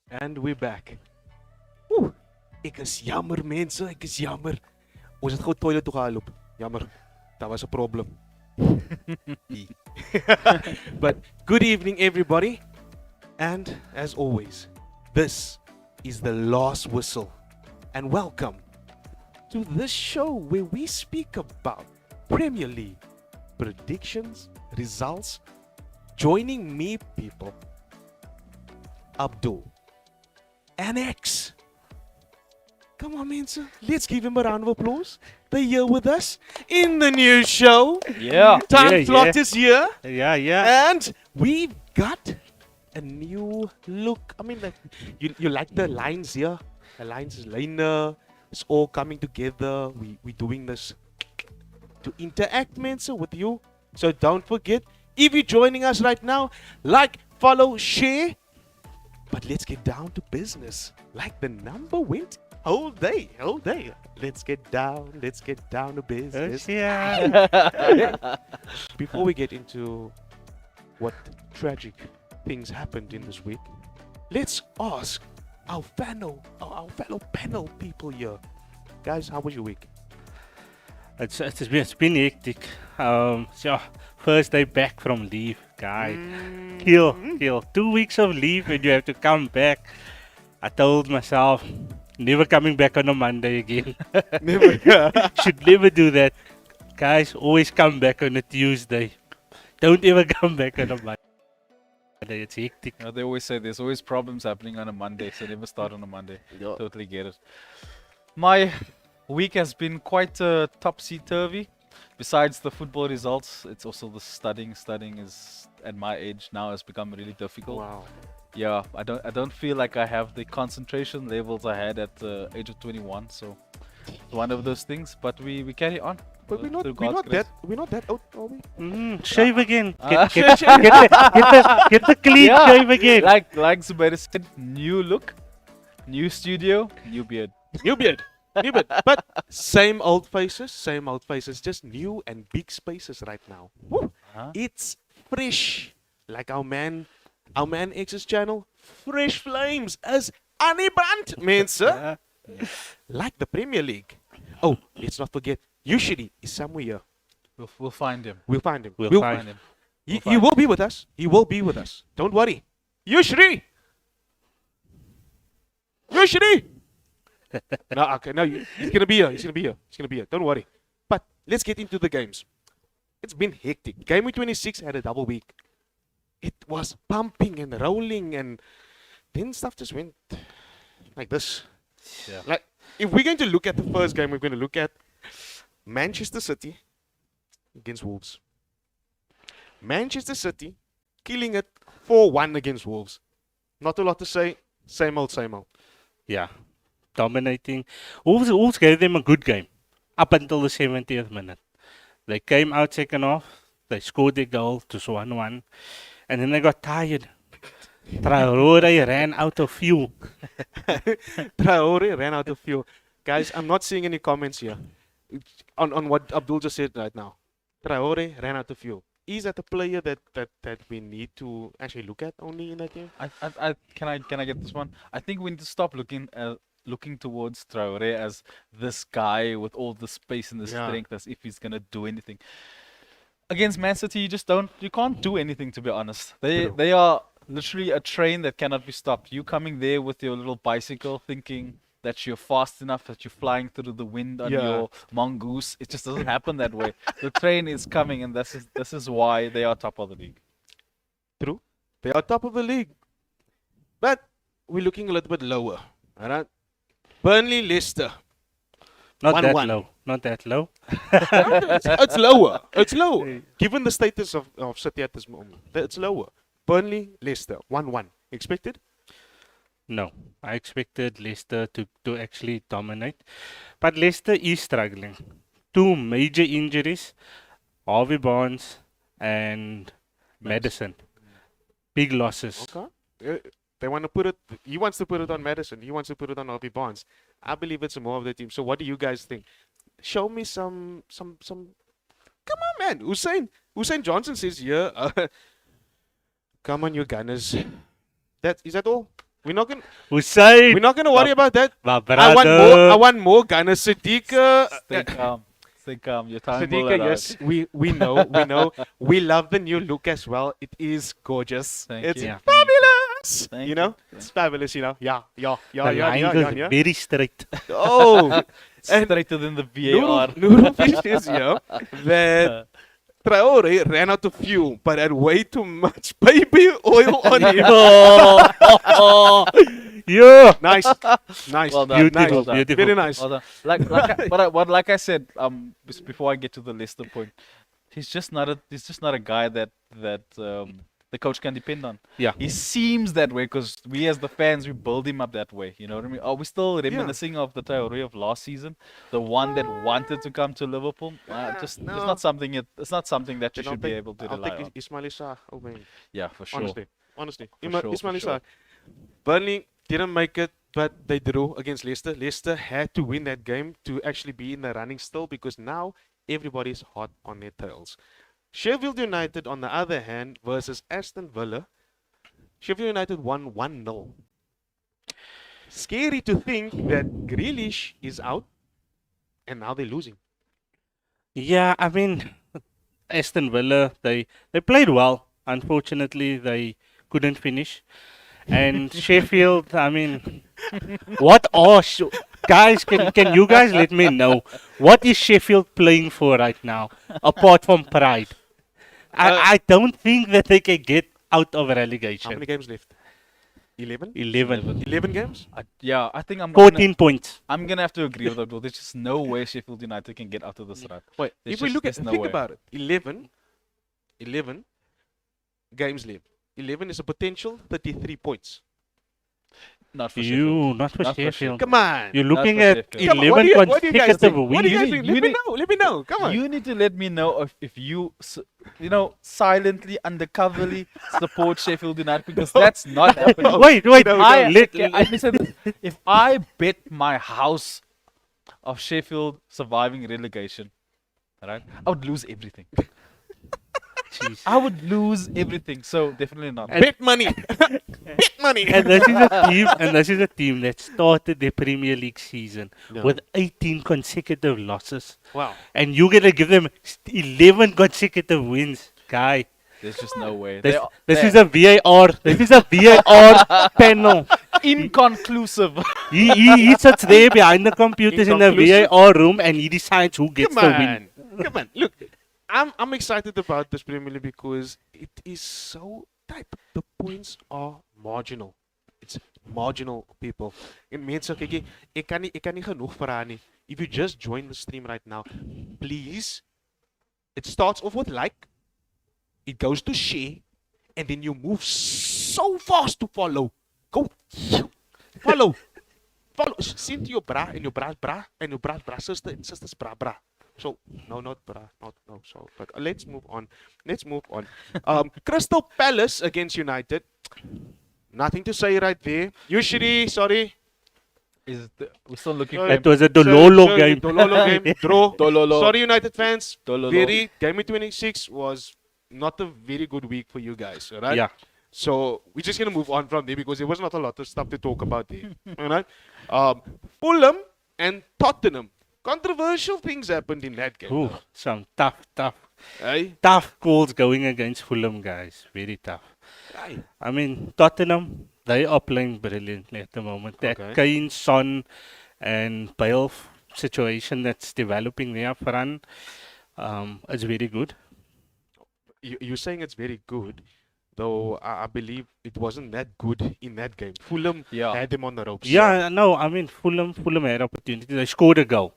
And we're back. Oeh, ek is jammer mense, ek is jammer. Ons het gou toilet toe geloop. Jammer. Daar was 'n probleem. But good evening everybody. And as always, this is the last whistle. And welcome to this show where we speak about Premier League predictions, results. Joining me people, Abdul and X. Come on, man, sir. Let's give him a round of applause. They're here with us in the new show. Yeah. Time slot is here. Yeah. And we've got a new look. I mean, like, you like the lines here? The lines is liner. It's all coming together. We're doing this to interact, man, sir, with you. So don't forget, if you're joining us right now, like, follow, share. But let's get down to business. Like the number went whole day. Let's get down to business. Before we get into what tragic things happened in this week, let's ask our fellow panel people here. Guys, how was your week? It's been hectic. First day back from leave, guys. Kill. 2 weeks of leave and you have to come back. I told myself, never coming back on a Monday again. Never. Should never do that. Guys, always come back on a Tuesday. Don't ever come back on a Monday. It's hectic. You know, they always say there's always problems happening on a Monday, so never start on a Monday. Totally get it. My week has been quite topsy-turvy. Besides the football results, it's also the studying. Studying is, at my age now, has become really difficult. Wow. Yeah, I don't feel like I have the concentration levels I had at the age of 21. So it's one of those things. But we carry on. But we're not that old, are we? Shave again. Get the clean shave again. Like Zubair said, new look, new studio, new beard. New beard. But same old faces, just new and big spaces right now. Woo. Huh? It's fresh. Like our man X's channel, fresh flames as Aniband, man, sir. Like the Premier League. Oh, let's not forget, Ushiri is somewhere here. We'll find him. We'll find him. We'll find him. He will be with us. He will be with us. Don't worry. Ushiri! No, he's gonna be here. Don't worry. But let's get into the games. It's been hectic. Game week 26 had a double week. It was pumping and rolling, and then stuff just went like this. Yeah. Like, if we're going to look at the first game, we're going to look at Manchester City against Wolves. Manchester City killing it 4-1 against Wolves. Not a lot to say. Same old. Yeah, dominating. Wolves gave them a good game up until the 70th minute. They came out second half. They scored their goal to 1-1. And then they got tired. Traore ran out of fuel. Traore ran out of fuel. Guys, I'm not seeing any comments here on what Abdul just said right now. Traore ran out of fuel. Is that a player that we need to actually look at only in that game? Can I get this one? I think we need to stop looking towards Traore as this guy with all the space and the strength, as if he's gonna do anything. Against Man City, you can't do anything, to be honest. They are literally a train that cannot be stopped. You coming there with your little bicycle thinking that you're fast enough, that you're flying through the wind on your mongoose. It just doesn't happen that way. The train is coming, and this is why they are top of the league. True. They are top of the league. But we're looking a little bit lower. Alright? Burnley, Leicester. Not 1-1. that low. It's lower. Given the status of City at this moment, it's lower. Burnley, Leicester, 1-1. Expected? No, I expected Leicester to actually dominate. But Leicester is struggling. 2 major injuries, Harvey Barnes and Madison. Big losses. Okay. They want to put it. He wants to put it on Madison. He wants to put it on Harvey Barnes. I believe it's more of the team. So what do you guys think? Show me some. Come on, man. Hussein Johnson says here. Come on, you Gunners. Is that all? We're not gonna Hussein, we're not gonna worry about that. my I brother. want more Ghana Siddiqa. Stay calm. Stay calm. Your time will Siddiqa, arrive. yes, we know. We love the new look as well. It is gorgeous. Thank It's you. Yeah. fabulous. Thank you you. know, it's fabulous. You know, yeah. The lines is very straight. Oh, and Straighter than the VAR. Noodle Fish is here that Traore ran out of fuel, but had way too much baby oil on him. Yeah. Nice, nice, Well done. Beautiful, Well done. beautiful. very nice. Well done. Like I said, before I get to the Leicester point, he's just not a guy that the coach can depend on. Yeah. He seems that way because we as the fans we build him up that way. You know what I mean? Are we still reminiscing of the Traore of last season, the one that wanted to come to Liverpool? It's no. not something. It's not something that you Then I'll should be take- able to I'll rely take on. Ismail Issa over him. Yeah, for sure. Honestly. For sure, Ismail for Issa. sure. Burnley didn't make it, but they drew against Leicester. Leicester had to win that game to actually be in the running still because now everybody's hot on their tails. Sheffield United, on the other hand, versus Aston Villa. Sheffield United won 1-0. Scary to think that Grealish is out and now they're losing. Yeah, I mean, Aston Villa, they played well. Unfortunately, they couldn't finish. And Sheffield, I mean, what are guys? Can you guys let me know what is Sheffield playing for right now, apart from pride? I don't think that they can get out of How relegation. many games left? 11? 11. 11 games? I think 14 points. I'm gonna have to agree with that. Bro. There's just no way Sheffield United can get out of this rut. Wait, There's if we just- look at there's no think way. about it, 11 games left. 11 is a potential 33 points. Not for Sheffield. Not for Not for Sheffield. Come on. You're looking for at Sheffield. Come on, 11 what do you guys consecutive think? What do you guys wins. think? You Let me need- know. Let me know. Come on. You need to let me know if you, silently, undercoverly support Sheffield United because that's not happening. Wait. Listen, if I bet my house of Sheffield surviving relegation, right, I would lose everything. Jeez. I would lose everything. So definitely not. Bet money. Bet money. And this is a team that started their Premier League season Yeah. with 18 consecutive losses. Wow. And you're gonna give them 11 consecutive wins, guy. There's just no way. This is a VAR. This is a VAR panel. inconclusive. He sits there behind the computers in the Inconclusive. VAR room and he decides who gets Come the win. on. Come on. Look, I'm excited about this Premier League because it is so tight. The points are marginal. It's marginal, people. En mense, kyk, ek kan nie genoeg vra nie. If you just join the stream right now, please. It starts off with like, it goes to share, and then you move so fast to follow. Go follow. Follow. Send to your bra and your bra's bra and your bra's bra sister and sister's bra. So no, not bra, no. So, but let's move on. Crystal Palace against United. Nothing to say right there. Usually, sorry. We're still looking Sorry. for That was a Dololo game. Dololo game. Draw. Dololo. Sorry, United fans. Dololo. Game 26 was not a very good week for you guys, alright? Yeah. So we're just gonna move on from there because there was not a lot of stuff to talk about there. Alright? Fulham and Tottenham. Controversial things happened in that game. Ooh, some tough Hey? calls going against Fulham, guys. Very tough. Aye. I mean, Tottenham, they are playing brilliantly at the moment. That Okay. Kane, Son, and Bale situation that's developing there up front is very good. You're saying it's very good, though I believe it wasn't that good in that game. Fulham Yeah. had them on the ropes. Yeah, no, I mean, Fulham had opportunity. They scored a goal.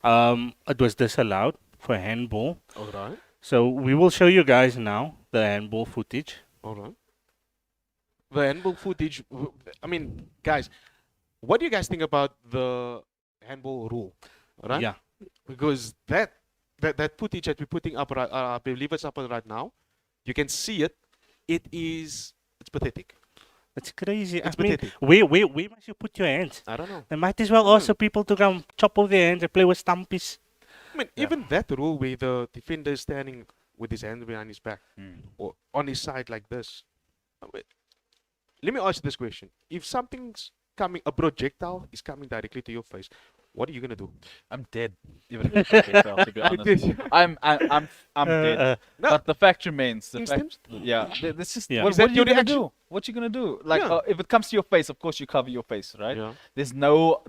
It was disallowed for handball. Alright. So we will show you guys now the handball footage. Alright. The handball footage. I mean, guys, what do you guys think about the handball rule? Right? Yeah. Because that footage that we're putting up, I believe it's up right now. You can see it. It's pathetic. It's crazy. It's I mean, pathetic. where must you put your hands? I don't know. They might as well ask the people to come chop off their hands and play with stumpies. I mean, even that rule where the defender is standing with his hands behind his back or on his side like this. I mean, let me ask you this question: if something's coming, a projectile is coming directly to your face, what are you gonna do? I'm dead. Even if it's projectile, to be honest. I'm dead. No, But the fact remains, the instant. fact, yeah, this just Yeah. what, Is that what are you your gonna reaction? do? What you gonna do? Like, Yeah. if it comes to your face, of course you cover your face, right? Yeah. There's no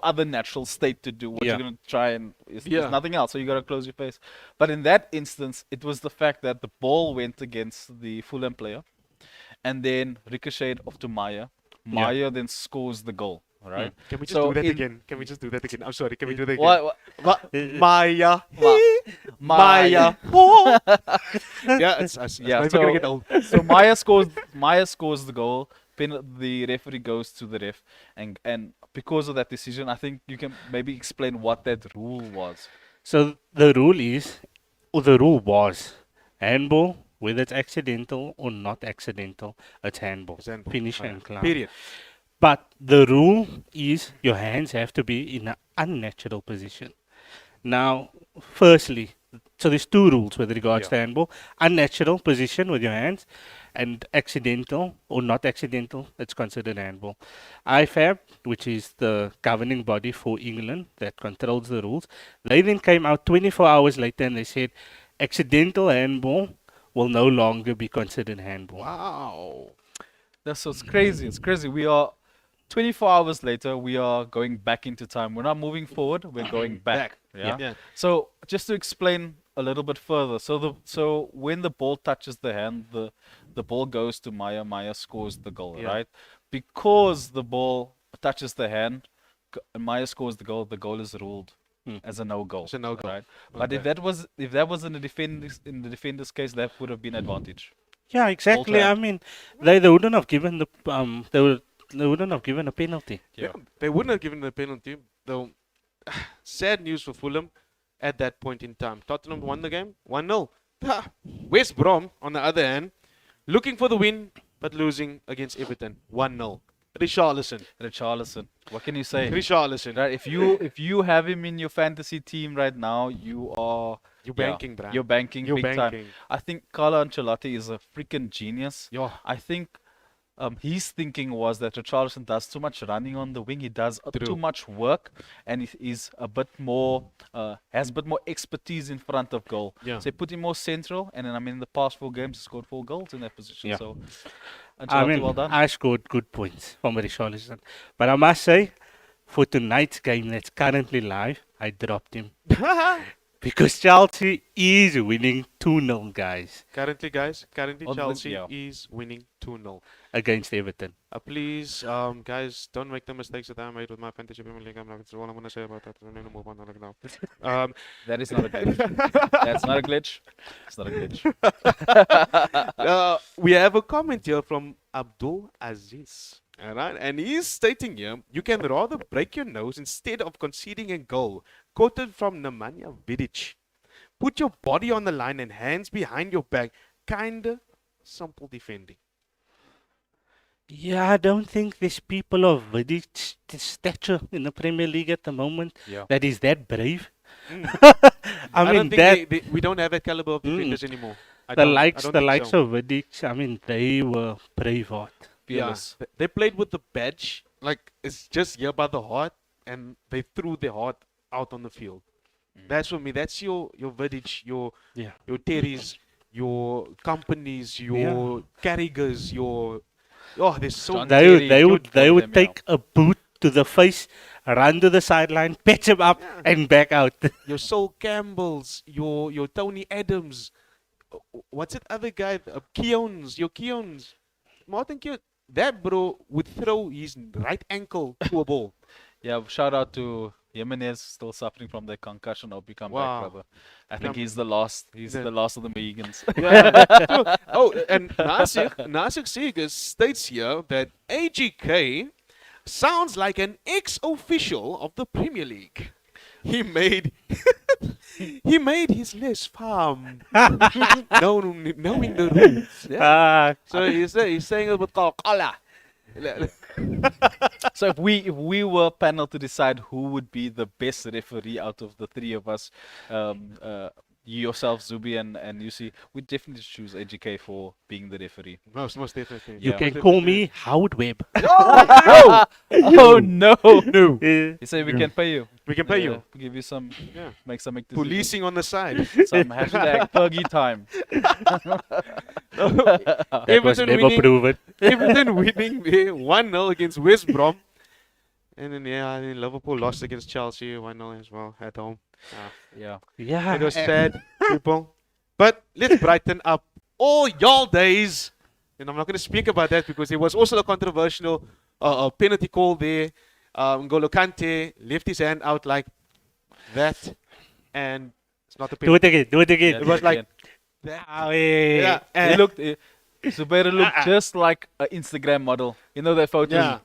other natural state to do. What Yeah. you're gonna try and Yeah. there's nothing else, so you gotta close your face. But in that instance, it was the fact that the ball went against the Fulham player, and then ricocheted off to Maya. Maya then scores the goal. All right. Can we just So do that in- again? Can we just do that again? I'm sorry. Can we do that again? What? Maya. Maya. Oh. Yeah, it's Yeah, never gonna get old. So Maya scores the goal. The referee goes to the ref, and because of that decision, I think you can maybe explain what that rule was. So the rule is, or the rule was, handball, whether it's accidental or not accidental, it's handball. It's handball. Finish Oh, yeah. and clown. Period. But the rule is your hands have to be in an unnatural position. Now, firstly, so there's two rules with regards to handball: unnatural position with your hands, and accidental or not accidental, it's considered handball. IFAB, which is the governing body for England that controls the rules, they then came out 24 hours later and they said accidental handball will no longer be considered handball. Wow. That's so it's crazy. It's crazy. We are 24 hours later. We are going back into time. We're not moving forward. We're going back. Yeah. Yeah. So just to explain a little bit further, so when the ball touches the hand, the ball goes to Maya. Maya scores the goal, Yeah. right? Because the ball touches the hand, and Maya scores the goal. The goal is ruled as a no goal. It's a no-goal. right? But if that was in the defender's case, that would have been advantage. Yeah, exactly. I mean, they wouldn't have given the they wouldn't have given a penalty. Yeah. They wouldn't have given the penalty, though. Sad news for Fulham at that point in time. Tottenham won the game 1-0. West Brom, on the other hand, looking for the win but losing against Everton 1-0. Richarlison. What can you say? Richarlison. Right, if you have him in your fantasy team right now, you're banking, bruh. You're banking You're big time. banking. I think Carlo Ancelotti is a freaking genius. Yeah. I think his thinking was that Richarlison does too much running on the wing. He does too much work, and he's a bit more has a bit more expertise in front of goal. Yeah. So he put him more central, and then in the past 4 games, he scored 4 goals in that position. Yeah. So I Ancelotti, mean, well done. I scored good points from Richarlison. But I must say, for tonight's game that's currently live, I dropped him. Because Chelsea is winning 2-0, guys, Currently, guys, Oh, Chelsea yeah. is winning 2-0. against Everton. Please, guys, don't make the mistakes that I made with my fantasy Premier League. That's all I'm going to say about that. I'm going to move on now. That is not a glitch. That's not a glitch. It's not a glitch. We have a comment here from Abdul Aziz. All right, and he's stating here, you can rather break your nose instead of conceding a goal. Quoted from Nemanja Vidic. Put your body on the line and hands behind your back. Kinda simple defending. Yeah, I don't think there's people of Vidic's stature in the Premier League at the moment Yeah. that is that brave. I I mean, don't that think we don't have that caliber of defenders anymore. I the don't- I likes don't the think likes so. of Vidic, I mean, they were braveheart. Fearless. Yeah, they played with the badge, like it's just here by the heart, and they threw their heart out on the field. That's for me. That's your Vidic, your Terry's, your companies, your Carragher's, your there's so John They Terry, would, they good would, for they would them, take a boot to the face, run to the sideline, patch him up, and back out. your Sol Campbell's, your Tony Adams, what's that other guy? Your Keown's, Martin Keown. That bro would throw his right ankle to a ball. Yeah, shout out to Jimenez, still suffering from that concussion. Hope you come Wow. back, brother. I think he's the last. He's Yeah. the last of the Mohegans. Yeah. Oh, and Nasir Seegers states here that AGK sounds like an ex-official of the Premier League. He made he made his list farm, knowing the rules. Yeah. So he's saying it with Coca-Cola. So if we were panel to decide who would be the best referee out of the 3 of us, you yourself, Zubi, and you see, we definitely choose AGK for being the referee. Most definitely. You Yeah. can Most call definitely. me Howard Webb. Oh Oh no! no! Yeah. You say we can pay you. We can pay Yeah, you. give you some, Yeah. make some decisions. Policing on the side. Some hashtag Fergie time. That was Everton never winning. proven. Everton winning there 1-0 against West Brom. And then Liverpool lost against Chelsea 1-0 as well at home. Yeah. Yeah. It was sad, people. But let's brighten up all y'all days. And I'm not going to speak about that because there was also a controversial penalty call there. N'Golo Kante left his hand out like that. And it's not a Do it penalty. again. Do it again. It was like again. that. Ah, eh. Yeah. He And looked. Zubair looked just like an Instagram model. You know that photo? yeah.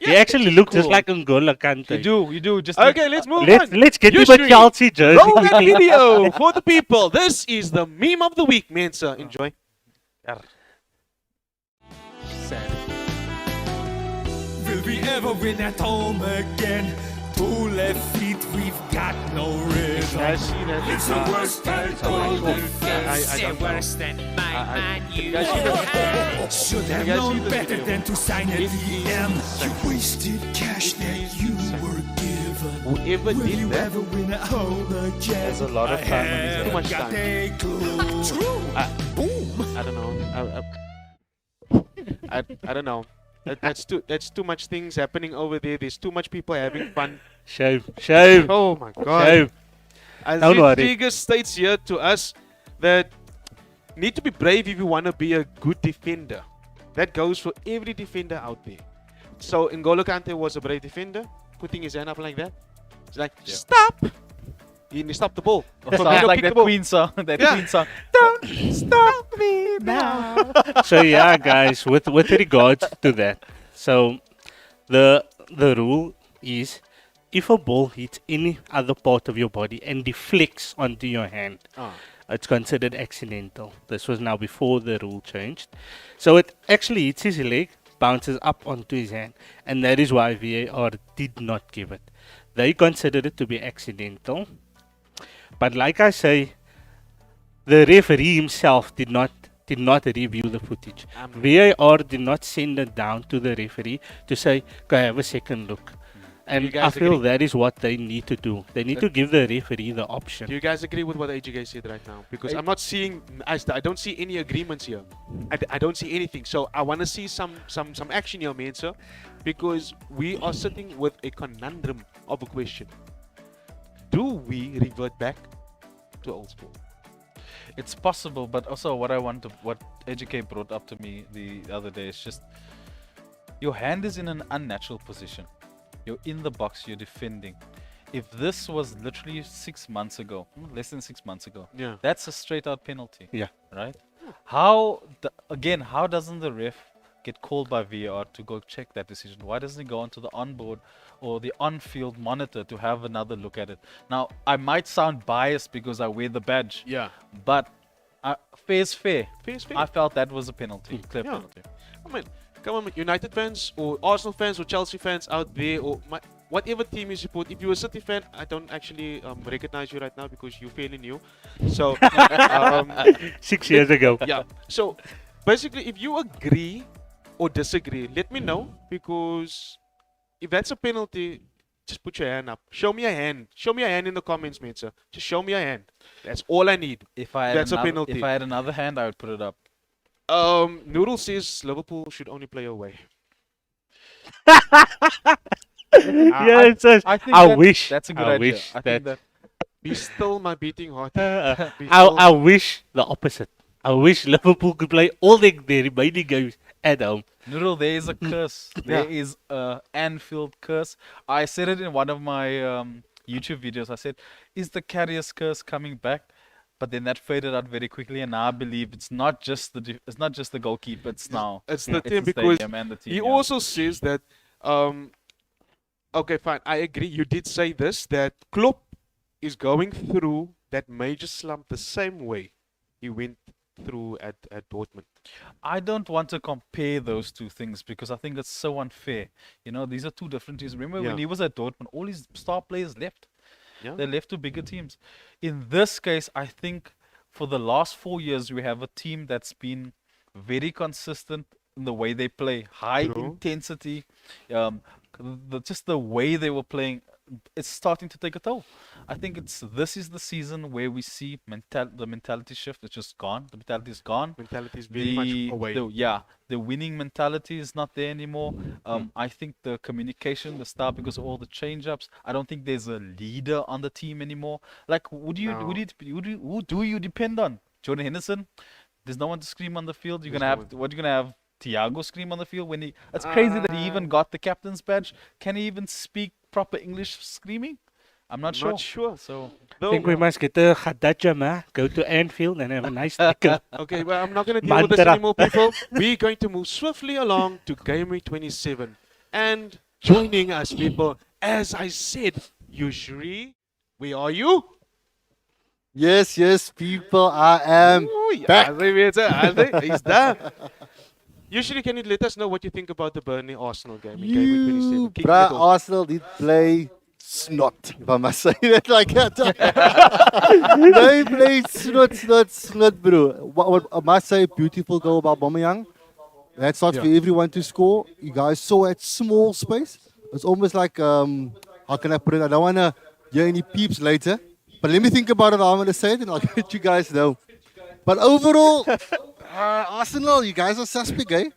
He actually looked just cool. like N'Golo Kante. You do. Just Okay, let's move Let's on. let's get him a Usually- Chelsea jersey. Roll that quickly. video for the people. This is the meme of the week, Mensa. Enjoy. Sad. Will we ever win at home again? Two left feet, we've got no rhythm. It's the worst title defense. I don't know. worse than my man. You guys see the- Should You have guys see known the better video? than to sign a DM. You wasted cash that you were given. Whoever Will did you that, ever win at home again? There's a lot of I time on his haven't Too much got time. a clue. Boom. I don't know. I don't know. That's too much things happening over there. There's too much people having fun. Shame. Shame. Oh my god. Shame. Don't worry. Rodriguez states here to us that need to be brave if you want to be a good defender. That goes for every defender out there. So N'Golo Kante was a brave defender, putting his hand up like that. It's like, stop! He stopped the ball. Sounds Firmino like kicked that the ball. Queen song. That Yeah. Queen song. Don't stop me now. So yeah, guys, with regards to that, so the rule is if a ball hits any other part of your body and deflects onto your hand, it's considered accidental. This was now before the rule changed. So it actually hits his leg, bounces up onto his hand, and that is why VAR did not give it. They considered it to be accidental. But like I say, the referee himself did not review the footage. VAR did not send it down to the referee to say, go have a second look. And You I guys feel agree? that is what they need to do. They need to give the referee the option. Do you guys agree with what AGK said right now? Because I'm not seeing, I don't see any agreements here. I don't see anything. So I want to see some action here, man, sir. Because we are sitting with a conundrum of a question. Do we revert back to old school? It's possible, but also what AJK brought up to me the other day is just your hand is in an unnatural position. You're in the box, you're defending. If this was literally 6 months ago, less than 6 months ago, Yeah. that's a straight out penalty. Yeah. Right? How doesn't the ref get called by VAR to go check that decision? Why doesn't he go onto the onboard or the on-field monitor to have another look at it? Now, I might sound biased because I wear the badge, Yeah. but fair is fair. Fair is fair. I felt that was a penalty, clear Yeah. penalty. I mean, come on, United fans or Arsenal fans or Chelsea fans out there or whatever team you support. If you're a City fan, I don't actually recognize you right now because you're fairly new. So, 6 years ago. yeah. So, basically, if you agree or disagree, let me know because if that's a penalty, just put your hand up. Show me a hand. Show me a hand in the comments, mate, sir. Just show me a hand. That's all I need. If I had That's a another, penalty. If I had another hand, I would put it up. Noodle says Liverpool should only play away. Yeah, it says, I think I wish. that's a good I idea. wish I think that Be still my beating heart. Be I still- wish the opposite. I wish Liverpool could play all their remaining games at home. Noodle, there is a curse. There is a Anfield curse. I said it in one of my YouTube videos. I said, "Is the Carriers curse coming back?" But then that faded out very quickly, and now I believe it's not just the goalkeeper. It's now It's the it's team the because stadium and the team. he yeah. also says that. Okay, fine. I agree. You did say this that Klopp is going through that major slump the same way he went through at Dortmund. I don't want to compare those two things because I think it's so unfair. You know, these are two different teams. Remember when Yeah. he was at Dortmund, all his star players left. Yeah. They're left to bigger teams. In this case, I think for the last 4 years, we have a team that's been very consistent in the way they play, high True. intensity. Just the way they were playing, it's starting to take a toll. I think this is the season where we see the mentality shift. It's just gone. The mentality is gone. Mentality is very much away. The winning mentality is not there anymore. I think the communication, the style, because of all the change-ups, I don't think there's a leader on the team anymore. Like, who do you depend on? Jordan Henderson? There's no one to scream on the field. You're gonna have Thiago scream on the field when he. It's crazy that he even got the captain's badge. Can he even speak proper English screaming? I'm not sure. Not sure. So I think we must get a Khadajama, go to Anfield and have a nice tickle. Okay, well, I'm not going to deal with this Mantra. anymore, people. We're going to move swiftly along to Game Week 27. And joining us, people, as I said, Yushri, where are you? Yes, people, I am back. He's there. Usually, can you let us know what you think about the Burnley Arsenal game in Game Week 27? Kick it Bruh, off. Arsenal did play snot, if I must say that like that. They played snot, bro. What I must say, beautiful goal about Aubameyang. That's not for everyone to score. You guys saw at small space. It's almost like, how can I put it? I don't want to hear any peeps later. But let me think about it. I'm going to say it and I'll let you guys know. But overall, Arsenal, you guys are suspect, eh?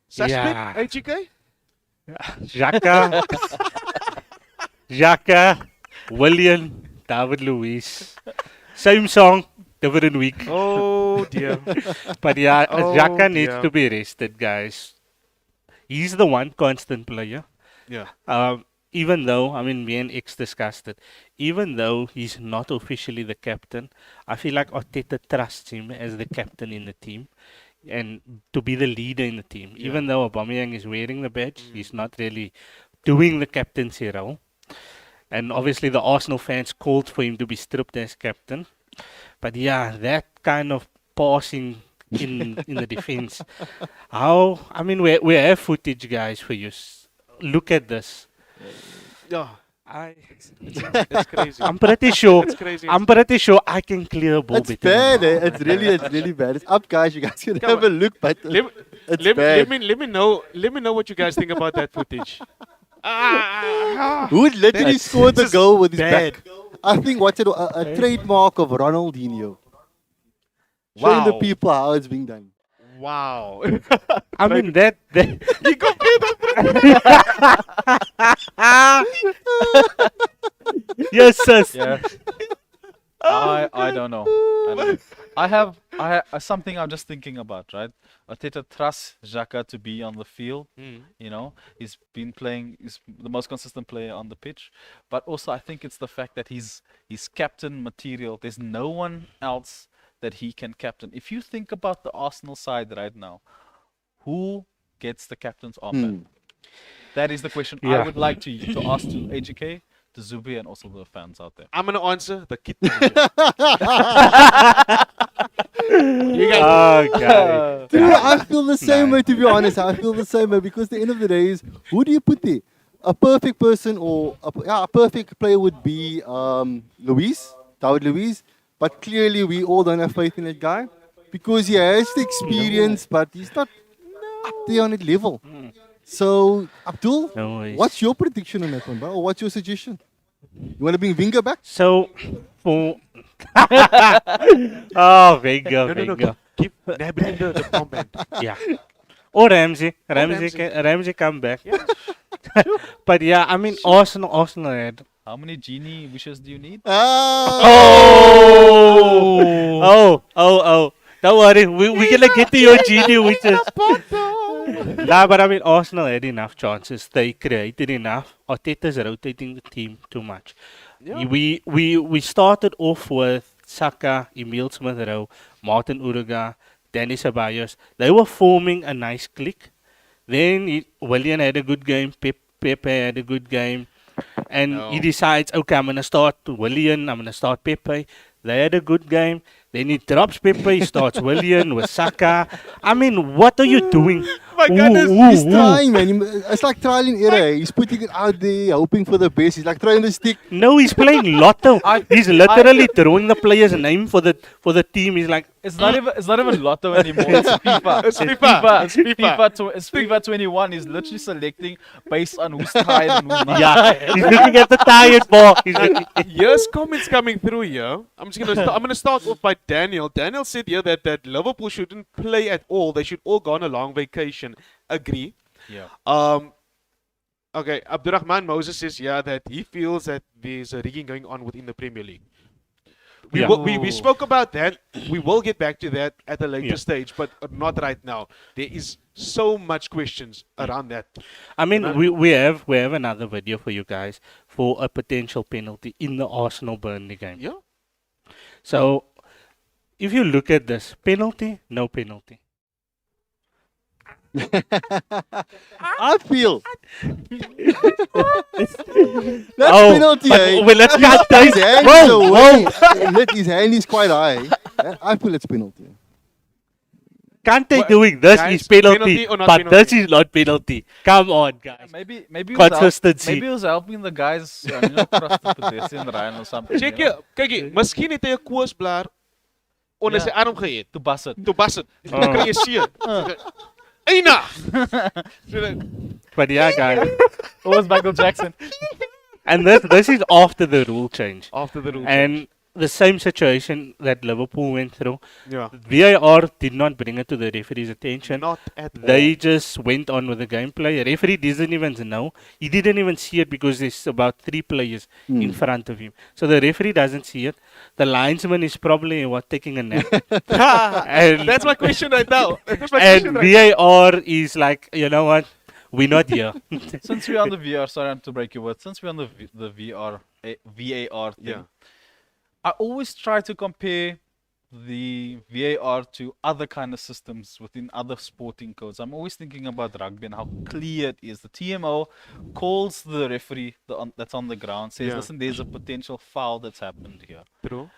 Suspect, Yeah. HGK? Xhaka, William, David Luiz. Same song, different week. Oh, dear. But yeah, Oh, Xhaka needs dear. to be rested, guys. He's the one constant player. Yeah. Even though, I mean, me and X discussed it, even though he's not officially the captain, I feel like Arteta trusts him as the captain in the team and to be the leader in the team. Yeah. Even though Aubameyang is wearing the badge, he's not really doing the captaincy role. And obviously the Arsenal fans called for him to be stripped as captain. But yeah, that kind of passing in the defense. I mean, we have footage, guys, for you. Look at this. Yeah. It's crazy. I'm pretty sure. It's crazy. I'm pretty sure I can clear a ball It's better than bad, eh? It's really bad. It's up, guys. You guys can Come have a on. look, but Let, it's let, bad. let me know what you guys think about that footage. Who literally That's scored the just goal with his bad. back? I think what's it? A trademark of Ronaldinho. Showing the Wow. people how it's being done. Wow. I mean that You compared that. yes, sis. yeah. I don't know. I have something I'm just thinking about, right? Arteta trusts Xhaka to be on the field. You know, he's been playing. He's the most consistent player on the pitch. But also, I think it's the fact that he's captain material. There's no one else that he can captain. If you think about the Arsenal side right now, who gets the captain's armband? That is the question I Yeah. would like to ask to AGK, to Zubi, and also the fans out there. I'm gonna answer the kid. You guys. Okay. Dude, I feel the same way, to be honest. I feel the same way because at the end of the day is, who do you put there? A perfect person or a perfect player would be David Luiz. But clearly we all don't have faith in that guy because he has the experience, but he's not up there on that level. So, Abdul, No worries. what's your prediction on that one, bro? Or what's your suggestion? You want to bring Vinga back? So for Wenger. No. Keep nabbing the armband. Yeah. Or Ramsey. Ramsey. Ramsey come back. Yeah. But yeah, I mean Arsenal had. How many genie wishes do you need? Oh. Don't worry, we're gonna get to your genie wishes. Nah, but I mean Arsenal had enough chances. They created enough. Arteta's rotating the team too much. Yeah. We started off with Saka, Emil Smith Rowe, Martin Uruga, Danny Ceballos. They were forming a nice clique. Then Willian had a good game. Pepe had a good game. And he decides, okay, I'm going to start Willian, I'm going to start Pepe. They had a good game. Then he drops Pepe, he starts Willian with Saka. I mean, what are you doing? my goodness. He's trying, man. It's like trial and error. He's putting it out there, hoping for the best. He's like trying to stick. No, he's playing lotto. He's literally throwing the player's name for the team. He's like, It's not even lotto anymore. It's FIFA. It's FIFA. It's FIFA. It's FIFA 21. He's literally selecting based on who's tired and who's not. yeah, he's looking at the tired ball. He's like, Here's comments coming through here. I'm gonna start off by Daniel. Daniel said here that Liverpool shouldn't play at all. They should all go on a long vacation. Agree. Yeah. Okay, Abdurrahman Moses says that he feels that there's a rigging going on within the Premier League. Yeah. We spoke about that. We will get back to that at a later Yeah. stage, but not right now. There is so much questions around that. I mean, we have another video for you guys for a potential penalty in the Arsenal Burnley game. Yeah. So, if you look at this, penalty, no penalty. I feel. That's penalty, but, eh? well, let's cut His this. hand is Whoa, away. whoa. His hand is quite high. I feel it's penalty. Kante What- doing this guys, is penalty, penalty or not but penalty? this is not penalty. Come on, guys. Maybe it was Consistency. maybe it was helping the guys cross the pedestrian line or something. Check you know, hier. Kyk hier. Miskien het hy 'n koosblaar onder Ja. sy arm gehet. to bus it. Toe bas dit. Dan kry jy seer. Eina. But yeah, guys. It was Michael Jackson. And this is after the rule change. After the rule. And the same situation that Liverpool went through. Yeah. VAR did not bring it to the referee's attention. Not at They all. just went on with the gameplay. Referee doesn't even know. He didn't even see it because there's about 3 players in front of him. So the referee doesn't see it. The linesman is probably taking a nap. and That's my question right now. That's my and question right VAR is like, you know what? We're not here. Since we're on the VR, sorry to break your word. Since we're on the VAR thing, Yeah. I always try to compare the VAR to other kind of systems within other sporting codes. I'm always thinking about rugby and how clear it is. The TMO calls the referee that's on the ground, says, Yeah. listen, there's a potential foul that's happened here. True.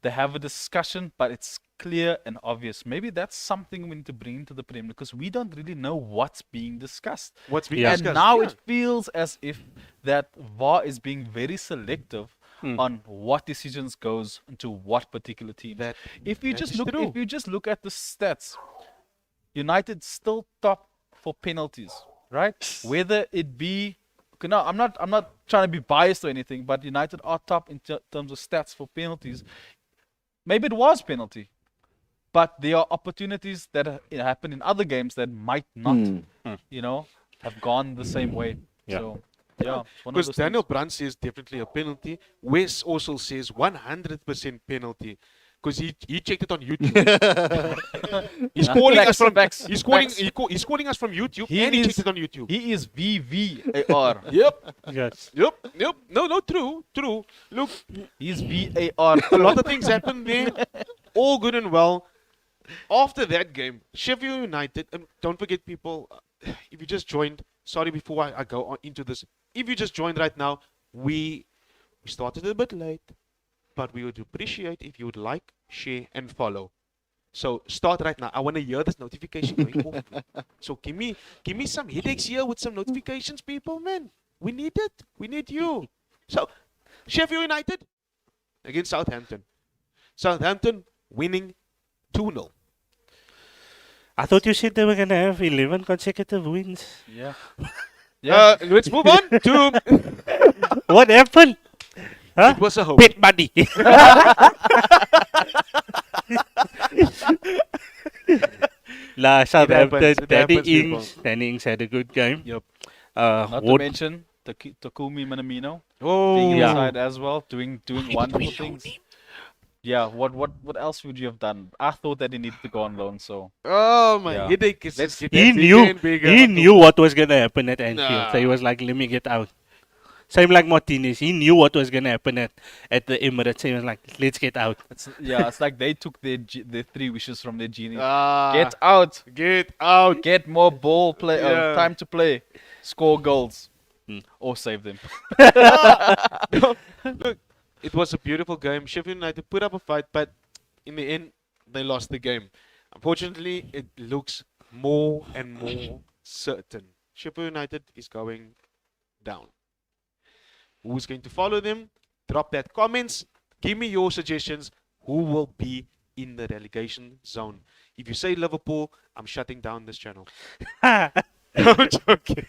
They have a discussion, but it's clear and obvious. Maybe that's something we need to bring into the Premier League because we don't really know what's being discussed. What's being Yeah. And discussed? now Yeah. it feels as if that VAR is being very selective on what decisions goes into what particular team. That- if you that just is look, true. if you just look at the stats, United still top for penalties, right? Whether it be, okay, no, I'm not trying to be biased or anything, but United are top in terms of stats for penalties. Maybe it was penalty, but there are opportunities that happen in other games that might not, have gone the same way. Yeah. So, yeah. it's one of Because those Daniel things. Brand says definitely a penalty. Wes also says 100% penalty. Because he checked it on YouTube. he's calling us from Facts, he's calling facts. he's calling us from YouTube He and he is- checked it on YouTube. He is VVAR. Yep. Yes. Yep. No, true. Look, He's VAR. a lot of things happened there. All good and well. After that game, Sheffield United, and don't forget people, if you just joined, sorry before I go on into this, if you just joined right now, we started a bit late, but we would appreciate if you would like, share, and follow. So start right now. I want to hear this notification going off. So give me some headaches here with some notifications, people, man. We need it. We need you. So Sheffield United against Southampton. Southampton winning 2-0. I thought you said they were going to have 11 consecutive wins. Yeah. Let's move on to What happened? Huh? it was a hope. Bet money. La Southampton, It happens, people. Danny Ings had a good game. Yep. Not to Ward- mention Takumi Minamino Oh, being Yeah. inside as well, doing wonderful things. Yeah. What else would you have done? I thought that he needed to go on loan. So oh my Yeah. headache is Let's- getting he bigger knew and bigger. he knew what was going to happen at Anfield. So he Nah. was like, let me get out. Same like Martinez. He knew what was going to happen at the Emirates. He was like, let's get out. it's like they took their 3 wishes from their genie. Ah, Get out. get out. Get more ball play. Yeah. Time to play. Score goals. Or save them. Look, it was a beautiful game. Sheffield United put up a fight, but in the end, they lost the game. Unfortunately, it looks more and more certain. Sheffield United is going down. Who's going to follow them? Drop that comments. Give me your suggestions. Who will be in the relegation zone? If you say Liverpool, I'm shutting down this channel. I'm joking.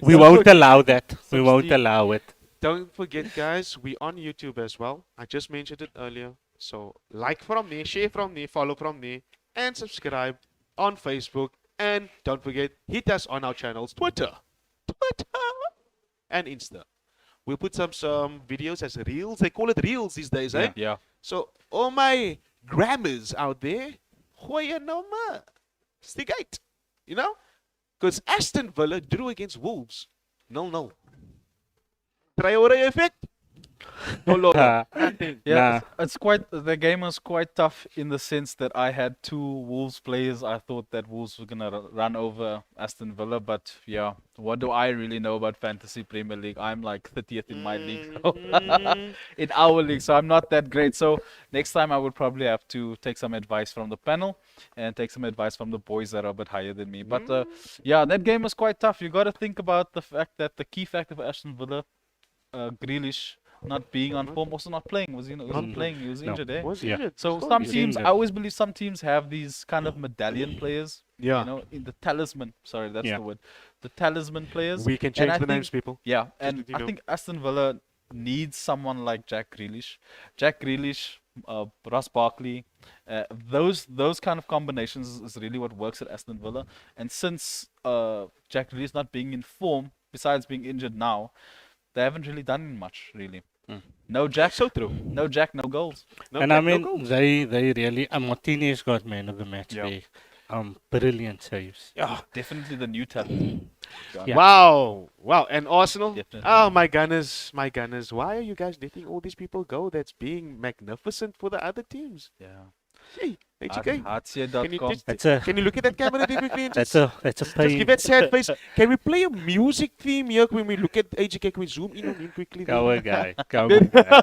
We won't allow that. We won't allow it. Don't forget, guys, we on YouTube as well. I just mentioned it earlier. So like from there, share from there, follow from there, and subscribe on Facebook. And don't forget, hit us on our channels, Twitter, and Insta. We'll put some videos as reels. They call it reels these days, eh? Yeah. So all my grammars out there, goeie nommer. Stigate. You know? Because Aston Villa drew against Wolves. 0-0. Traore effect? No, nothing. Yeah, it's quite. The game was quite tough in the sense that I had 2 Wolves players. I thought that Wolves were gonna run over Aston Villa, but yeah, what do I really know about Fantasy Premier League? I'm like 30th in my league, so in our league, so I'm not that great. So next time I would probably have to take some advice from the panel and take some advice from the boys that are a bit higher than me. But yeah, that game was quite tough. You got to think about the fact that the key factor for Aston Villa, Grealish, not being on form, also not playing. Was he not playing? He was injured, eh? Was Yeah. injured. So Still some injured. teams, I always believe some teams have these kind of medallion players. Yeah. You know, in the talisman. Sorry, that's Yeah. the word. The talisman players. We can And change I the think- names, people. Yeah, Just and that you I know. think Aston Villa needs someone like Jack Grealish. Jack Grealish, Ross Barkley, those kind of combinations is really what works at Aston Villa. And since Jack Grealish not being in form, besides being injured now, they haven't really done much, really. No Jack, So true. no Jack, no goals. No And Jack, I no mean, goals. they really. Martinez got man of the match Yeah. there. Brilliant saves. Yeah. Definitely the new talent. Yeah. Wow. And Arsenal? Definitely. Oh, my Gunners. Why are you guys letting all these people go that's being magnificent for the other teams? Yeah. Hey, HK, Hartseer.com. can you look at that camera there quickly and That's just a give pain. that sad face? Can we play a music theme here when we look at HK? Can we zoom in on him quickly? there? Go guy. Go guy.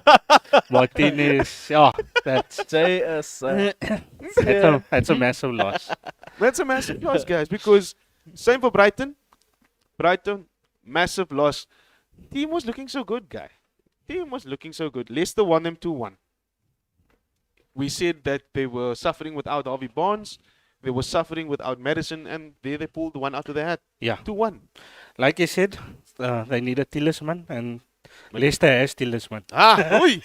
Martinez. Yeah, that's JS. that's a massive loss. That's a massive loss, guys, because same for Brighton. Brighton, massive loss. Team was looking so good, guy. Team was looking so good. Leicester won them 2-1. We said that they were suffering without Harvey Barnes. They were suffering without Madison, and there they pulled one out of their hat. Yeah, 2-1. like I said, they need a talisman, and Leicester has talisman. Oi!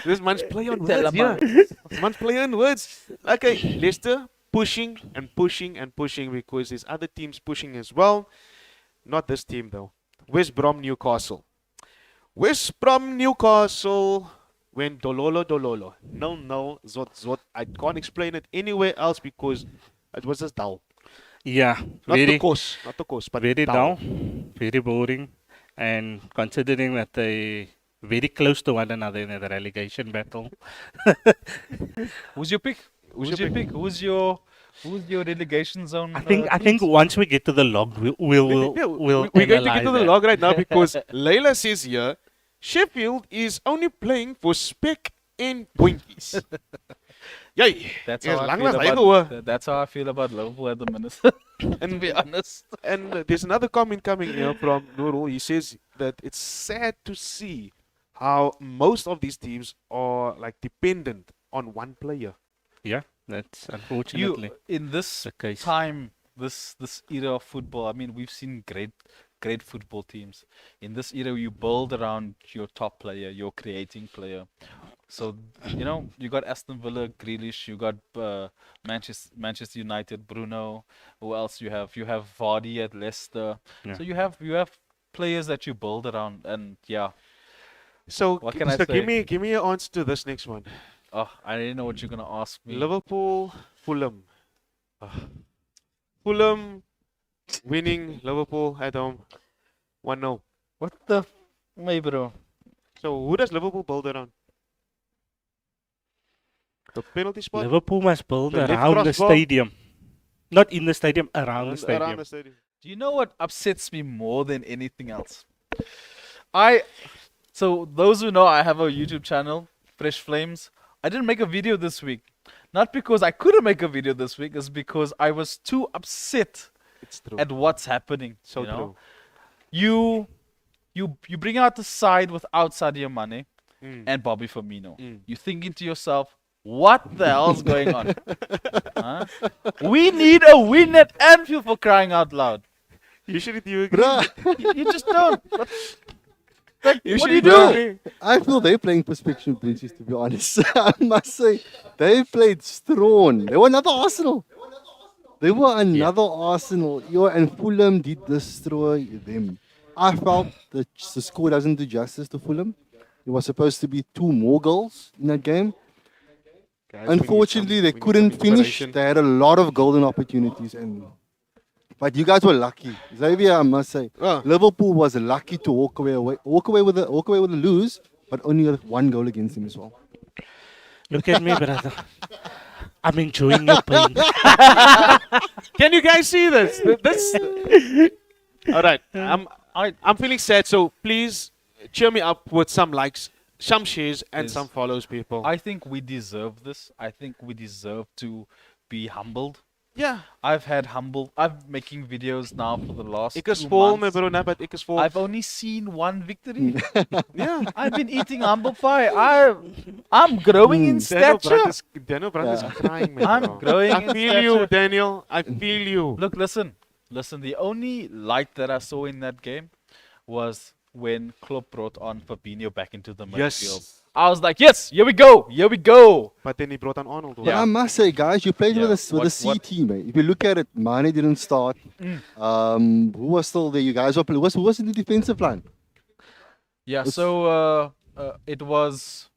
This man's play on words, yeah. This man's play on words. Okay, Leicester pushing and pushing and pushing because there's other teams pushing as well. Not this team, though. West Brom, Newcastle. West Brom, Newcastle went dololo. No, zot. I can't explain it anywhere else because it was just dull. Yeah, Not very the course, but very dull. down, very boring, and considering that they very close to one another in the relegation battle. Who's your pick? Who's your pick? Who's your relegation zone? I think once we get to the log, we're We're going to get analyze to the that. log right now because Layla says here, Sheffield is only playing for spec and pointies. Yay! That's Yes, how I lang feel was hy about. gehoor. That's how I feel about Liverpool at the minute. And to be honest. And there's another comment coming here from Nurul. He says that it's sad to see how most of these teams are like dependent on one player. Yeah, that's unfortunately You in this the case. time, this era of football. I mean, we've seen great football teams. In this era, you build around your top player, your creating player. So you know, you got Aston Villa, Grealish. You got Manchester United, Bruno. Who else you have? You have Vardy at Leicester. Yeah. So you have players that you build around, and yeah. So, What can I so say? give me an answer to this next one. Oh, I didn't know what you're gonna ask me. Liverpool, Fulham. Fulham winning Liverpool at home 1-0. What the, my bro? So who does Liverpool build around? The penalty spot? Liverpool must build The left around the crossbar. stadium, not in the stadium, around the stadium. Around the stadium. Do you know what upsets me more than anything else? So those who know, I have a YouTube channel, Fresh Flames. I didn't make a video this week Not because I couldn't make a video this week, it's because I was too upset It's true. at what's happening. So you know? true. You bring out the side without Sadio Mane Mm. and Bobby Firmino. Mm. You thinking to yourself, what the hell's going on? Huh? We need a win at Anfield for crying out loud. Usually, do you agree? Bruh, You just don't. Like, what do Usually you do do? agree. I feel they're playing Perspection Princess, to be honest. I must say, they played strong. They were another Arsenal. They were another Arsenal. Yo, and Fulham did destroy them. I felt that the score doesn't do justice to Fulham. It was supposed to be 2 more goals in that game. Guys, we need Unfortunately, some- they we need couldn't some finish. inspiration. They had a lot of golden opportunities, but you guys were lucky. Xavier, I must say, Ah. Liverpool was lucky to walk away with a lose, but only with 1 goal against them as well. Look at me, brother. I'm enjoying your pain. Can you guys see this? All right. I'm feeling sad, so please cheer me up with some likes, some shares, and Yes. some follows, people. I think we deserve this. I think we deserve to be humbled. yeah. I'm making videos now for the last Ik is 2 vol, my months. bro, nah, but ik is vol. I've only seen 1 victory. yeah. I've been eating humble pie. I'm growing in stature. Daniel Brandt is Yeah. crying, man. I'm bro. growing I in feel you, stature. Daniel. I feel you. Look, listen. The only light that I saw in that game was when Klopp brought on Fabinho back into the midfield. Yes. I was like, yes, here we go. But then he brought on Arnold. But Yeah. I must say, guys, you played Yeah. with a C What- team, mate. If you look at it, Mane didn't start. Who was still there? You guys were playing. Who was in the defensive line? Yeah. It's- So it was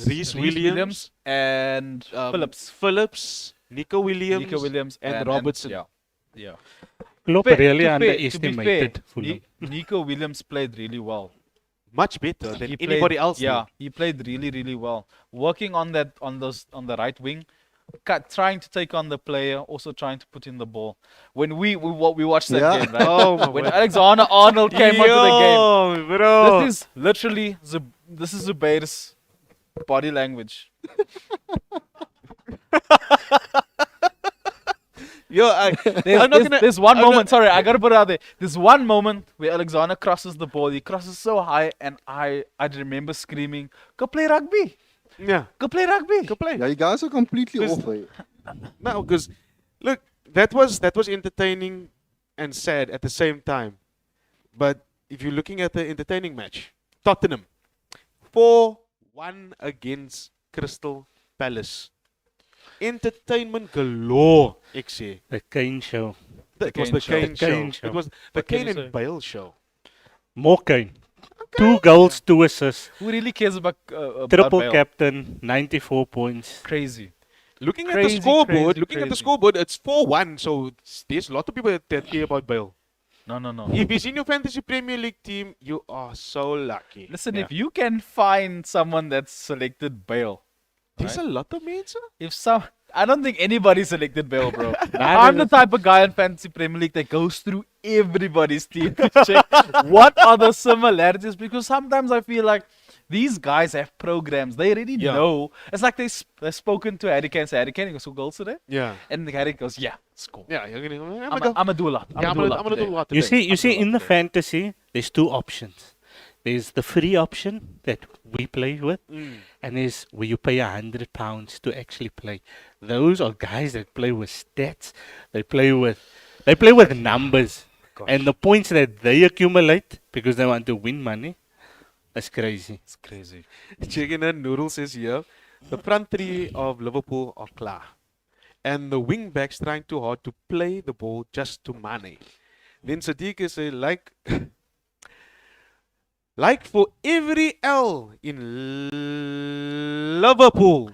Reece Williams, and Phillips, Nico Williams, Nico Williams and Robertson. Yeah. Klopp To really be fair, underestimated Fulham. Nico Williams played really well. Much better than He anybody played, else. Yeah, he played really well. Working on on the right wing, trying to take on the player, also trying to put in the ball. When we watched that Yeah. game, right? Oh, my When word. Alexander Arnold came onto the game, Yo, bro. this is literally this is Zubair's body language. Yo, There's one I'm not- moment. Sorry, I gotta put it out there. There's one moment where Alexander crosses the ball. He crosses so high, and I remember screaming, "Go play rugby! Yeah, Go play rugby!" go play. Yeah, you guys are completely Because- off. Eh? No, because look, that was entertaining and sad at the same time. But if you're looking at the entertaining match, Tottenham 4-1 against Crystal Palace. Entertainment galore, ek sê. The Kane show. It was Kane the show. Kane The show. Kane show. It was the What can Kane you say? and Bale show. More Kane. 2 goals, 2 assists. Who really cares about Triple Bale? captain, 94 points. Crazy. Looking at Crazy, the scoreboard, crazy. it's 4-1. So there's a lot of people that care about Bale. No. If he's in your fantasy Premier League team, you are so lucky. Listen, Yeah. if you can find someone that's selected Bale, There's right? a lot of men, sir. I don't think anybody selected Bale, bro. Nah, I'm the type of guy in fantasy Premier League that goes through everybody's team to check what are the similarities, because sometimes I feel like these guys have programs. They already Yeah. know. It's like they've spoken to Harry Kane. Say, Harry Kane, you got 2 goals today? Yeah. And Harry goes, yeah, score. Yeah, you're gonna, I'm gonna do a lot. I'm gonna do a lot I'm gonna do a today. lot You today. see, in the fantasy, there's 2 options. There's the free option that we play with, and there's where you pay £100 to actually play. Those are guys that play with stats. They play with numbers, and the points that they accumulate because they want to win money. That's crazy. It's crazy. Chicken and Noodle says here, the front three of Liverpool are klar. And the wing backs trying too hard to play the ball just to Mane. Then Sadiq is like for every L in Liverpool.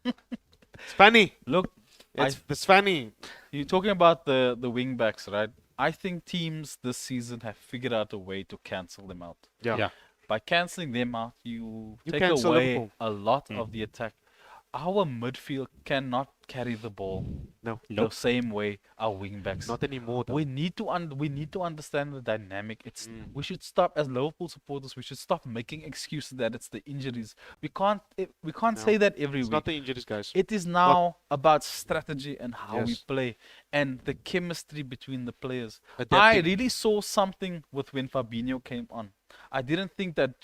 It's funny. Look, It's funny. you're talking about the wing backs, right? I think teams this season have figured out a way to cancel them out. Yeah. Yeah. By cancelling them out, you take cancel away Liverpool. a lot of the attack. our midfield cannot carry the ball No, the same way our wing backs. not anymore. Though. We need to understand the dynamic. Mm. We should stop, as Liverpool supporters. We should stop making excuses that it's the injuries. We can't No, say that every It's week. not the injuries, guys. It is now about strategy and how we Yes. play and the chemistry between the players. I Adapting. really saw something with when Fabinho came on. I didn't think that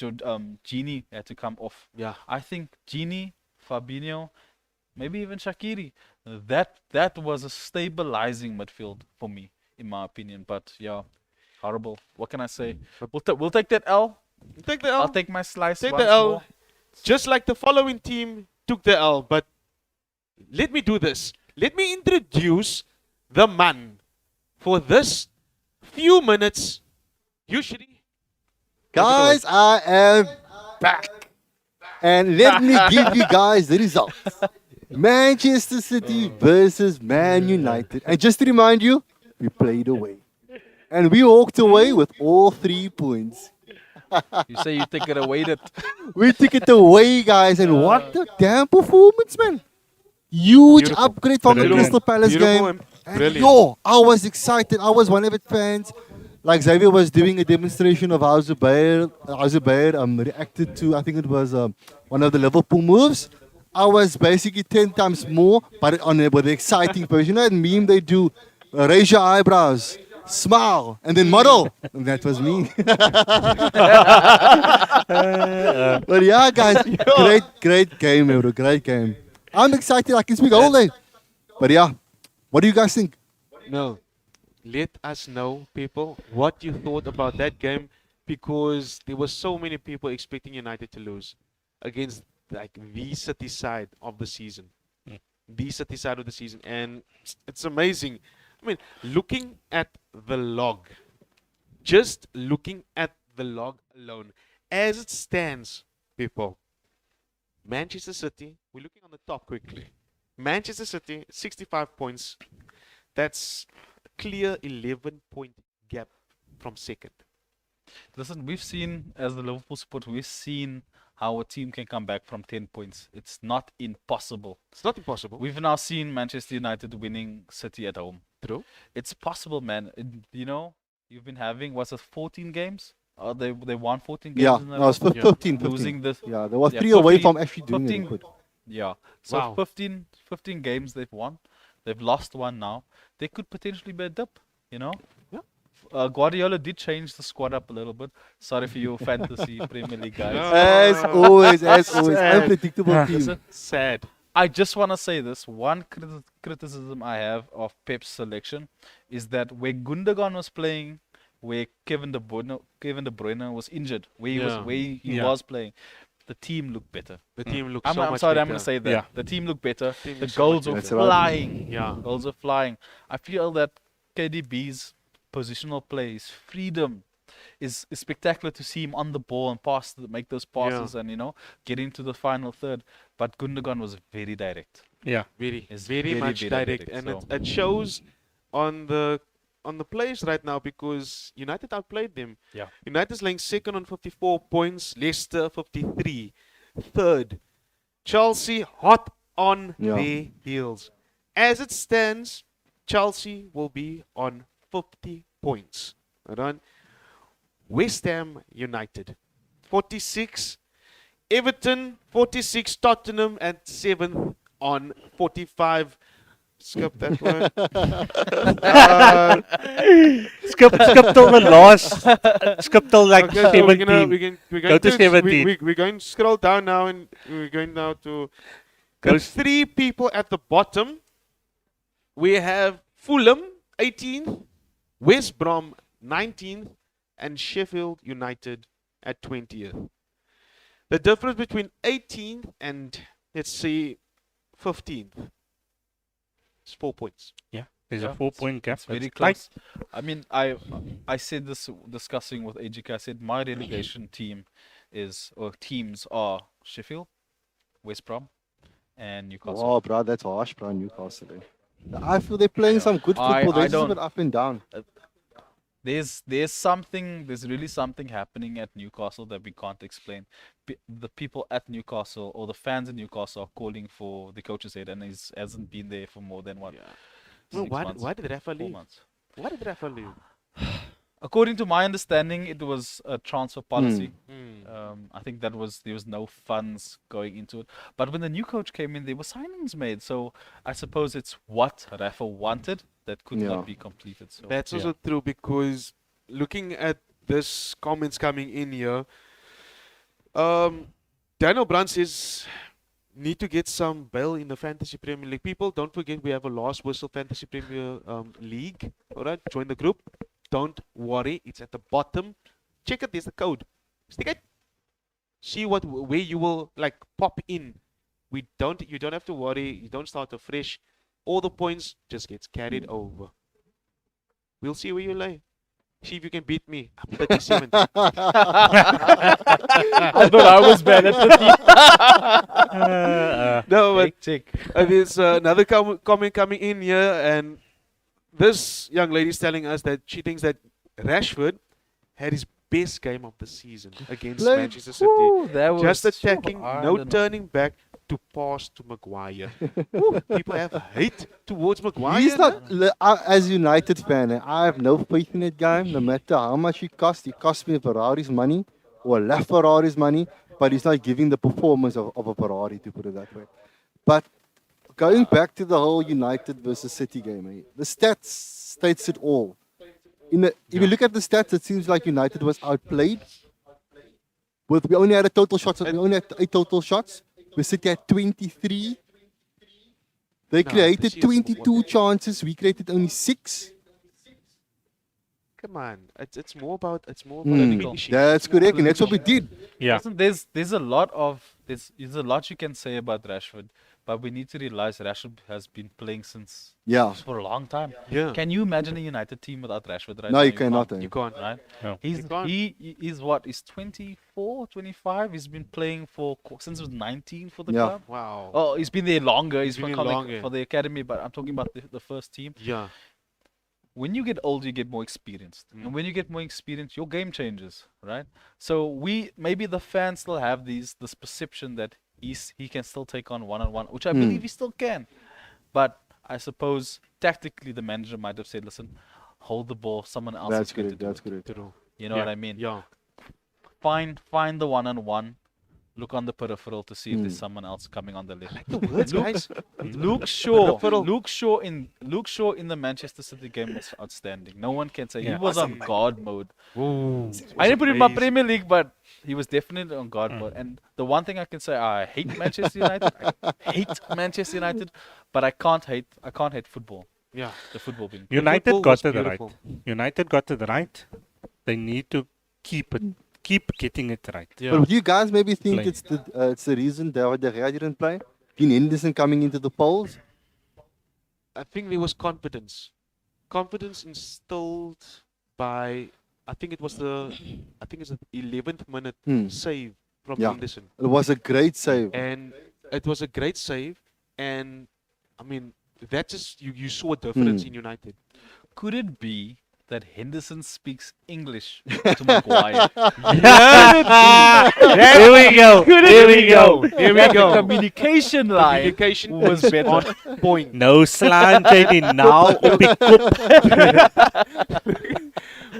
Genie had to come off. Yeah. I think Genie, Fabinho, maybe even Shaqiri, that was a stabilizing midfield for me, in my opinion. But yeah, horrible. What can I say? We'll take that L. Take the L. I'll take my slice. Take once the L. more. Just like the following team took the L. But let me do this. Let me introduce the man for this few minutes. Usually, Guys, I am back. And let me give you guys the results. Manchester City versus Man United. And just to remind you, we played away. And we walked away with all 3 points. You say you take it away. That We took it away, guys. And what a damn performance, man. Huge Beautiful. upgrade from the Brilliant. Crystal Palace Beautiful game. and And brilliant. yo, I was excited. I was one of it fans. Like Xavier was doing a demonstration of how Zubair reacted to, I think it was one of the Liverpool moves. I was basically 10 times more, but with the exciting version. You know that meme they do? Raise your eyebrows, smile, and then model. And that was me. But yeah, guys, great game, bro. Great game. I'm excited. I can speak all day. But yeah, what do you guys think? no. Let us know, people, what you thought about that game, because there were so many people expecting United to lose against like the City side of the season, the City side of the season, and it's amazing. I mean, looking at the log, just looking at the log alone, as it stands, people. Manchester City, we're looking on the top quickly. Manchester City, 65 points. That's clear 11-point gap from second. listen, we've seen as the Liverpool supporter, we've seen how a team can come back from 10 points. It's not impossible. It's not impossible. We've now seen Manchester United winning City at home. True. It's possible, man. You know, you've been having, what's it, 14 games? They won 14 games Yeah, in a no, it's row? 15. Losing this. Yeah, there was Yeah, 3 away 15 from actually doing 15 it. Good. Yeah. So Wow. 15 games they've won. They've lost one now. They could potentially be a dip, you know? Yeah. Guardiola did change the squad up a little bit. Sorry for you fantasy Premier League guys. As always, Sad. unpredictable team. Listen, Sad. I just want to say this. One criticism I have of Pep's selection is that where Gundogan was playing, where Kevin De Bruyne was injured, where he Yeah. Yeah. was playing, the team looked better. The team looks I'm so much sorry, better. I'm going to say that. Yeah. The team looked better. Team The looks so goals much were better. That's right. flying. Yeah. Goals are flying. I feel that KDB's positional play, his freedom, is spectacular to see him on the ball and make those passes and, you know, get into the final third. But Gundogan was very direct. Yeah. Very, It's very, very, much very direct, direct, and so- it shows on the plays right now because United outplayed them. Yeah. United's laying second on 54 points, Leicester 53, third. Chelsea hot on Yeah. their heels. As it stands, Chelsea will be on 50 points. Right? West Ham United 46, Everton 46, Tottenham at 7th on 45. Skip that one. Skip till the last. Skip till like Okay, so 17. we're Go going to 17. We're going to scroll down now, and we're going now to the Goes- 3 people at the bottom. We have Fulham 18th, West Brom 19th, and Sheffield United at 20th. The difference between 18th and, let's say, 15th is 4 points. Yeah. There's Yeah, a 4-point gap. It's very It's tight. close. I mean, I said this discussing with AJK. I said my relegation teams are Sheffield, West Brom, and Newcastle. Oh, bro, that's harsh, bro. Newcastle. I feel they're playing some good I football. They're just a don't- bit up and down. there's really something happening at Newcastle that we can't explain. The people at Newcastle or the fans in Newcastle are calling for the coach's head, and he hasn't been there for more than what? Yeah. Well, 6 months, why did Rafa 4 leave? months. Why did Rafa leave? According to my understanding, it was a transfer policy. Hmm. I think there was no funds going into it. But when the new coach came in, there were signings made. So I suppose it's what Rafa wanted that could Yeah. not be completed. So That's also true, because looking at this comments coming in here, Daniel Brand says need to get some bail in the Fantasy Premier League. People, don't forget we have a last whistle Fantasy Premier League. Alright, join the group. Don't worry, it's at the bottom. Check it, there's the code. Stick it. See where you will like pop in. You don't have to worry, you don't start afresh. All the points just gets carried over. We'll see where you lay. See if you can beat me. I'm 37. I thought I was bad at No, but Check. there's another comment coming in here, and this young lady is telling us that she thinks that Rashford had his best game of the season against Like, Manchester City. Ooh, that was Just attacking, I no don't know. turning back to pass to Maguire. Ooh, people have hate towards Maguire. He's not, as United fan, I have no faith in that guy. No matter how much he cost me a Ferrari's money or a LaFerrari's money, but he's not giving the performance of a Ferrari, to put it that way. But going back to the whole United versus City game, the stats states it all. If you look at the stats, it seems like United was outplayed. We only had 8 total shots. We City had 23. They created this year's 22 chances. We created only 6. Come on, it's more about Mm, finishing. that's It's more correct, and that's what we clinical. did. Yeah. Listen, there's a lot you can say about Rashford, but we need to realize Rashford has been playing Yeah. for a long time. Yeah. Can you imagine a United team without Rashford right No, now? you cannot. You can't. Right? No. He's You can't. he's what? He's 24, 25. He's been playing since he was 19 for the Yeah. club. Wow. Oh, he's been there longer. He's been been there coming longer. for the academy, but I'm talking about the first team. Yeah. When you get older, you get more experienced, and when you get more experience, your game changes, right? So maybe the fans still have this perception that he can still take on one-on-one, which I believe he still can. But I suppose tactically, the manager might have said, "Listen, hold the ball. Someone else That's is going to correct. do That's it." correct. True. You know what I mean? Yeah. Find the one-on-one. Look on the peripheral to see if there's someone else coming on the left. The words, guys. Luke Shaw, Peripheral. Luke Shaw in the Manchester City game was outstanding. No one can say he Yeah. was on God mode. Ooh, I didn't put him in my amazing. Premier League, but he was definitely on God mode. And the one thing I can say, I hate Manchester United. I hate Manchester United, but I can't hate football. Yeah. The football being. United football got was it beautiful. right. United got it right. They need to keep getting it right. Yeah. But would you guys maybe think Play. it's the reason David De Gea didn't play? Dean Henderson coming into the polls? I think there was confidence. Confidence instilled by I think it's the 11th minute save from Yeah. Henderson. It was a great save. And it was a great save, and I mean that just you saw a difference in United. Could it be that Henderson speaks English to Maguire? There we go. There we go. Here we The go. communication line Communication was is better. on point. No slanting in now. Op die kop.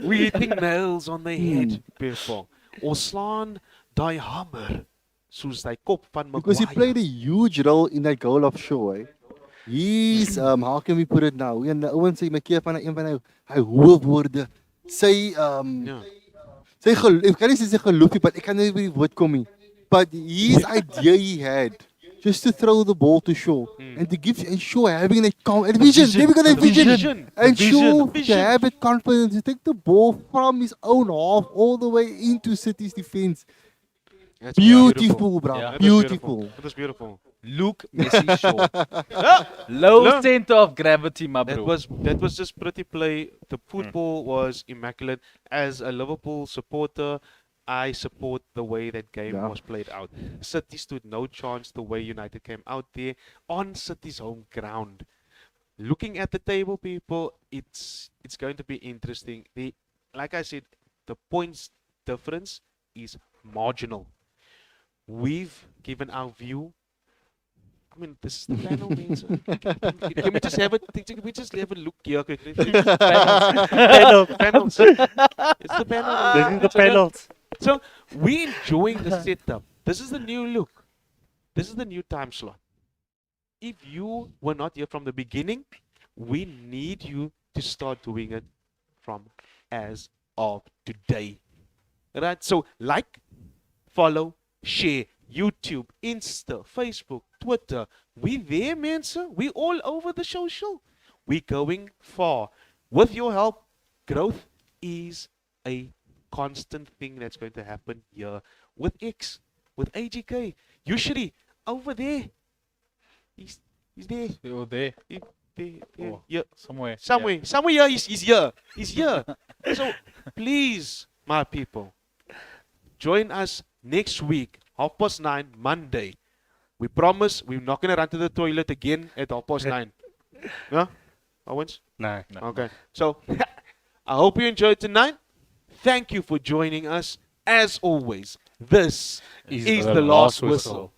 We hitting nails on the head, people. Ons slaan daai hamer soos daai kop van Maguire. Because he played a huge role in that goal of Shaw. He's how can we put it now? En ouens sê my keer van een van hy hoofwoorde. Sy Ja. sy geloof, ek kan nie sê sy geloof nie, but ek kan nie by die woord kom nie. But his idea he had just to throw the ball to Shaw and to give and Shaw having that vision. There we go, that vision. And Shaw to have that confidence to take the ball from his own half all the way into City's defense. That's Beautiful, bro. Yeah. That was Beautiful. It was beautiful. Luke Messi Shaw. Low center of gravity, my bro. That was just pretty play. The football was immaculate. As a Liverpool supporter, I support the way that game Yeah. was played out. City stood no chance the way United came out there on City's home ground. Looking at the table, people, it's going to be interesting. like I said, the points difference is marginal. We've given our view. I mean, this is the panel, man. So can we just have a can we just have a look here quickly? Panel. Panels. It's the panel. This is the So, panels. So we enjoying the setup. This is the new look. This is the new time slot. If you were not here from the beginning, we need you to start doing it from as of today. Right? So like, follow, share, YouTube, Insta, Facebook, Twitter. We there, man, sir. We all over the social. We going far. With your help, growth is a constant thing that's going to happen here with X, with AGK. Usually over there. He's there. You're there. There, yeah, Oh, yeah. somewhere. Somewhere here, he's here. He's here. So please, my people, join us next week, 9:30, Monday. We promise we're not gonna run to the toilet again at 9:30. Yeah? Owens? No. No. Okay. So I hope you enjoyed tonight. Thank you for joining us. As always, this is the last whistle.